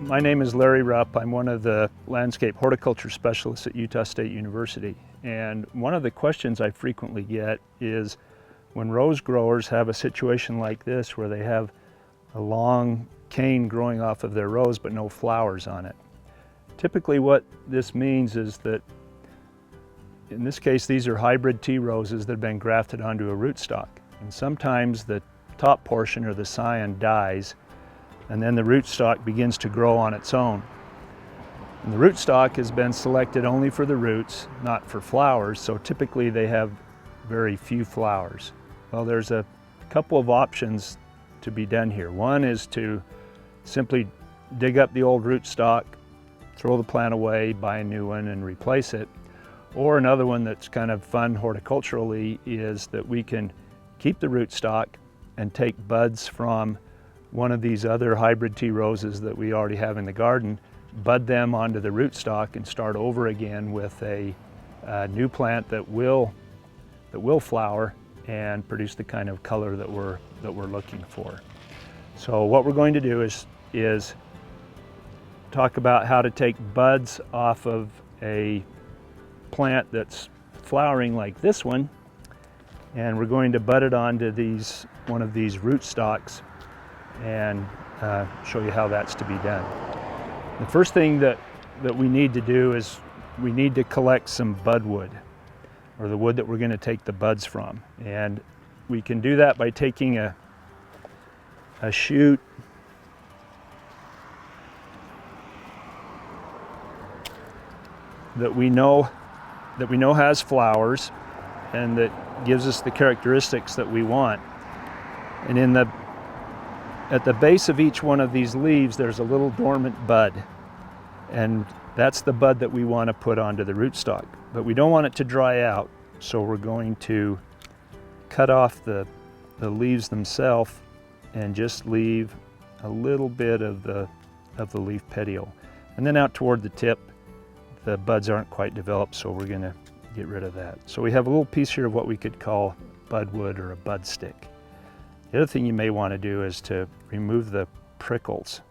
My name is Larry Rupp. I'm one of the landscape horticulture specialists at Utah State University. And one of the questions I frequently get is when rose growers have a situation like this where they have a long cane growing off of their rose but no flowers on it. Typically what this means is that, in this case, these are hybrid tea roses that have been grafted onto a rootstock. And sometimes the top portion or the scion dies, and then the rootstock begins to grow on its own. And the rootstock has been selected only for the roots, not for flowers, so typically they have very few flowers. Well, there's a couple of options to be done here. One is to simply dig up the old rootstock, throw the plant away, buy a new one and replace it. Or another one that's kind of fun horticulturally is that we can keep the rootstock and take buds from one of these other hybrid tea roses that we already have in the garden, bud them onto the rootstock and start over again with a new plant that will flower and produce the kind of color that we're looking for. So what we're going to do is talk about how to take buds off of a plant that's flowering like this one, and we're going to bud it onto one of these rootstocks and show you how that's to be done. The first thing that we need to do is we need to collect some budwood, or the wood that we're going to take the buds from. And we can do that by taking a shoot that we know has flowers and that gives us the characteristics that we want. And at the base of each one of these leaves, there's a little dormant bud. And that's the bud that we want to put onto the rootstock. But we don't want it to dry out, so we're going to cut off the leaves themselves and just leave a little bit of the leaf petiole. And then out toward the tip, the buds aren't quite developed, so we're going to get rid of that. So we have a little piece here of what we could call budwood or a bud stick. The other thing you may want to do is to remove the prickles.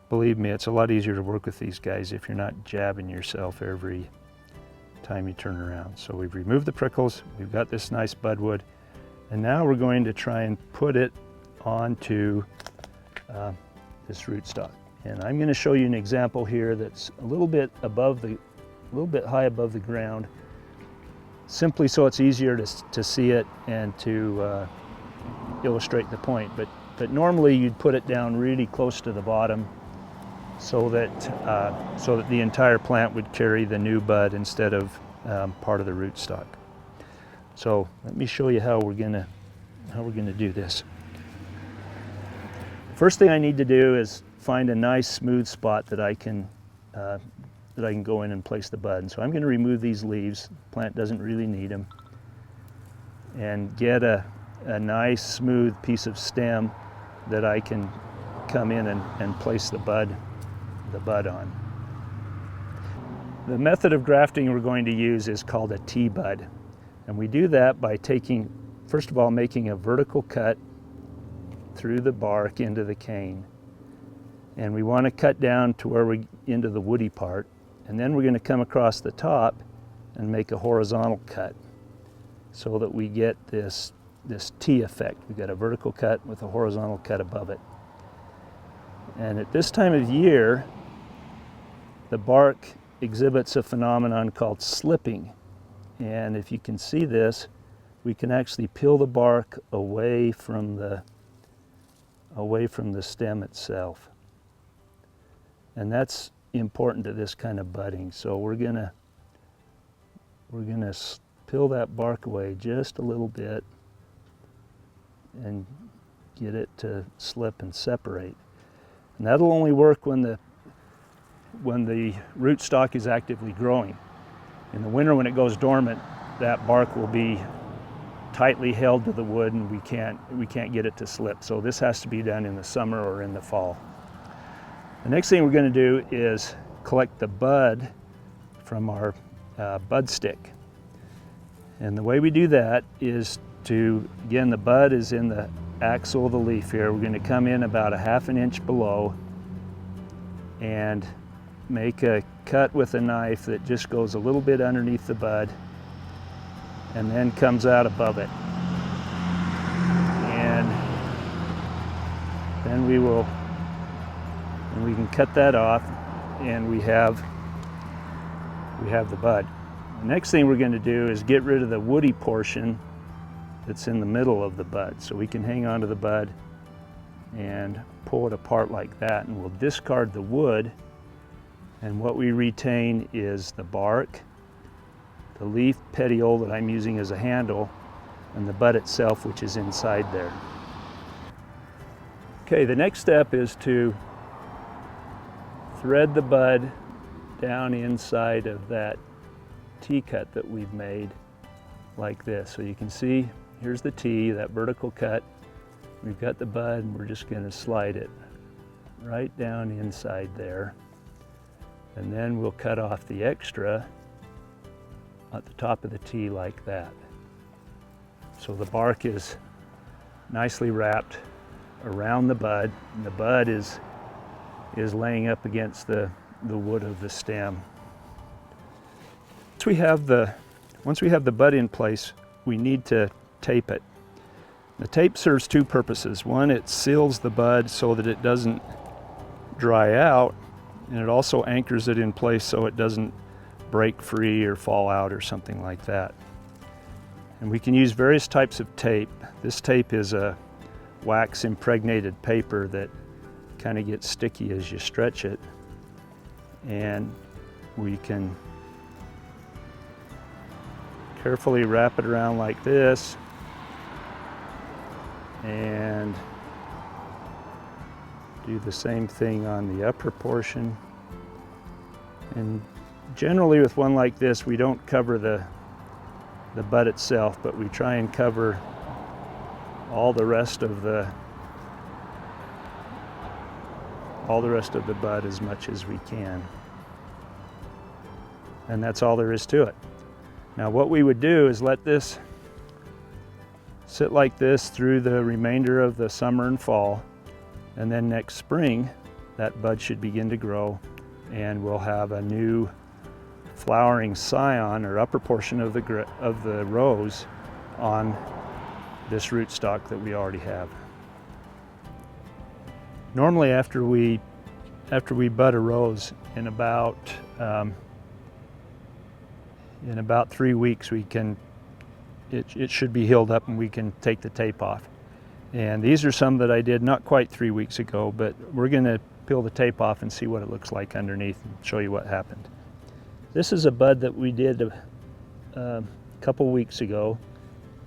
Believe me, it's a lot easier to work with these guys if you're not jabbing yourself every time you turn around. So we've removed the prickles, we've got this nice budwood, and now we're going to try and put it onto this rootstock. And I'm going to show you an example here that's a little bit high above the ground, simply so it's easier to see it and to illustrate the point. But normally you'd put it down really close to the bottom so that the entire plant would carry the new bud instead of part of the rootstock. So let me show you how we're gonna do this. First thing I need to do is find a nice smooth spot that I can go in and place the bud. And so I'm going to remove these leaves. The plant doesn't really need them, and get a nice smooth piece of stem that I can come in and place the bud on. The method of grafting we're going to use is called a T-bud, and we do that by first of all making a vertical cut through the bark into the cane. And we want to cut down to where we into the woody part, and then we're going to come across the top and make a horizontal cut so that we get this T effect. We've got a vertical cut with a horizontal cut above it. And at this time of year, the bark exhibits a phenomenon called slipping. And if you can see this, we can actually peel the bark away from the stem itself. And that's important to this kind of budding. So we're gonna peel that bark away just a little bit and get it to slip and separate. And that'll only work when the rootstock is actively growing. In the winter, when it goes dormant, that bark will be tightly held to the wood and we can't get it to slip. So this has to be done in the summer or in the fall. The next thing we're going to do is collect the bud from our bud stick. And the way we do that is again, the bud is in the axil of the leaf here. We're going to come in about a ½ an inch below and make a cut with a knife that just goes a little bit underneath the bud and then comes out above it. And then we can cut that off, and we have the bud. The next thing we're going to do is get rid of the woody portion that's in the middle of the bud. So we can hang on to the bud and pull it apart like that, and we'll discard the wood, and what we retain is the bark, the leaf petiole that I'm using as a handle, and the bud itself, which is inside there. Okay, the next step is to thread the bud down inside of that T-cut that we've made like this. So you can see, here's the T, that vertical cut. We've got the bud, and we're just going to slide it right down inside there. And then we'll cut off the extra at the top of the T like that. So the bark is nicely wrapped around the bud, and the bud is laying up against the wood of the stem. Once we have the bud in place, we need to tape it. The tape serves two purposes. One, it seals the bud so that it doesn't dry out, and it also anchors it in place so it doesn't break free or fall out or something like that. And we can use various types of tape. This tape is a wax impregnated paper that kind of gets sticky as you stretch it, and we can carefully wrap it around like this and do the same thing on the upper portion. And generally with one like this, we don't cover the bud itself, but we try and cover all the rest of the bud as much as we can. And that's all there is to it. Now what we would do is let this sit like this through the remainder of the summer and fall, and then next spring that bud should begin to grow, and we'll have a new flowering scion or upper portion of the rose on this rootstock that we already have. Normally after we bud a rose in about 3 weeks, it should be healed up and we can take the tape off. And these are some that I did not quite 3 weeks ago, but we're going to peel the tape off and see what it looks like underneath and show you what happened. This is a bud that we did a couple weeks ago,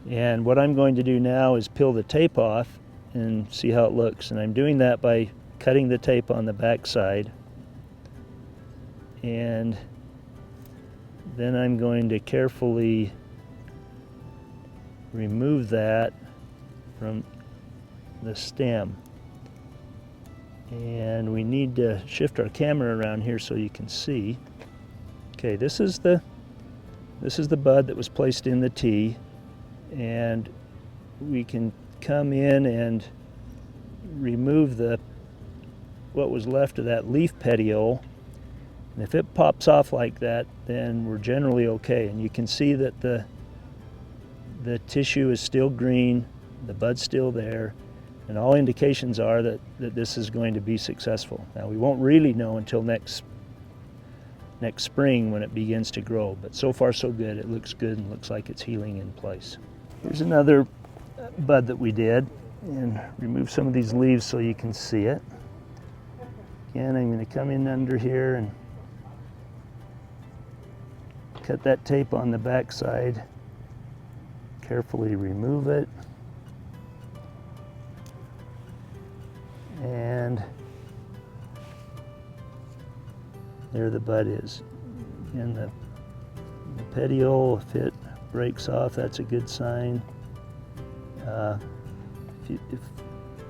and what I'm going to do now is peel the tape off and see how it looks. And I'm doing that by cutting the tape on the back side, and then I'm going to carefully remove that from the stem. And we need to shift our camera around here so you can see. Okay, this is the bud that was placed in the T, and we can come in and remove what was left of that leaf petiole. And if it pops off like that, then we're generally okay. And you can see that the tissue is still green, the bud's still there, and all indications are that this is going to be successful. Now we won't really know until next spring when it begins to grow, but so far so good. It looks good and looks like it's healing in place. Here's another bud that we did, and remove some of these leaves so you can see it. Again, I'm going to come in under here and cut that tape on the back side, carefully remove it, and there the bud is. And the petiole, if it breaks off, that's a good sign.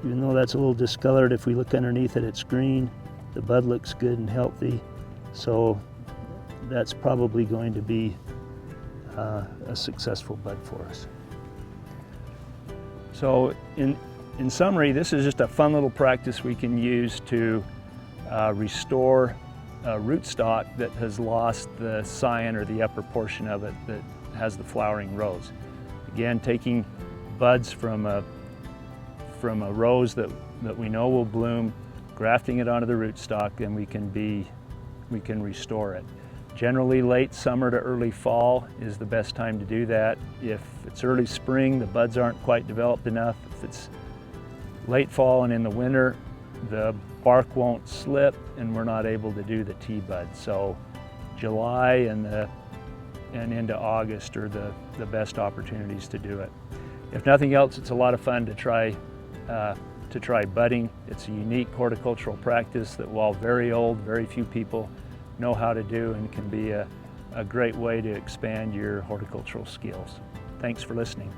Even though that's a little discolored, if we look underneath it, it's green. The bud looks good and healthy, so that's probably going to be a successful bud for us. So in in summary, this is just a fun little practice we can use to restore a rootstock that has lost the cyan or the upper portion of it that has the flowering rose. Again, taking buds from a rose that we know will bloom, grafting it onto the rootstock, and we can restore it. Generally late summer to early fall is the best time to do that. If it's early spring, the buds aren't quite developed enough. If it's late fall and in the winter, the bark won't slip and we're not able to do the T-bud. So July and into August are the best opportunities to do it. If nothing else, it's a lot of fun to try budding. It's a unique horticultural practice that, while very old, very few people know how to do, and can be a great way to expand your horticultural skills. Thanks for listening.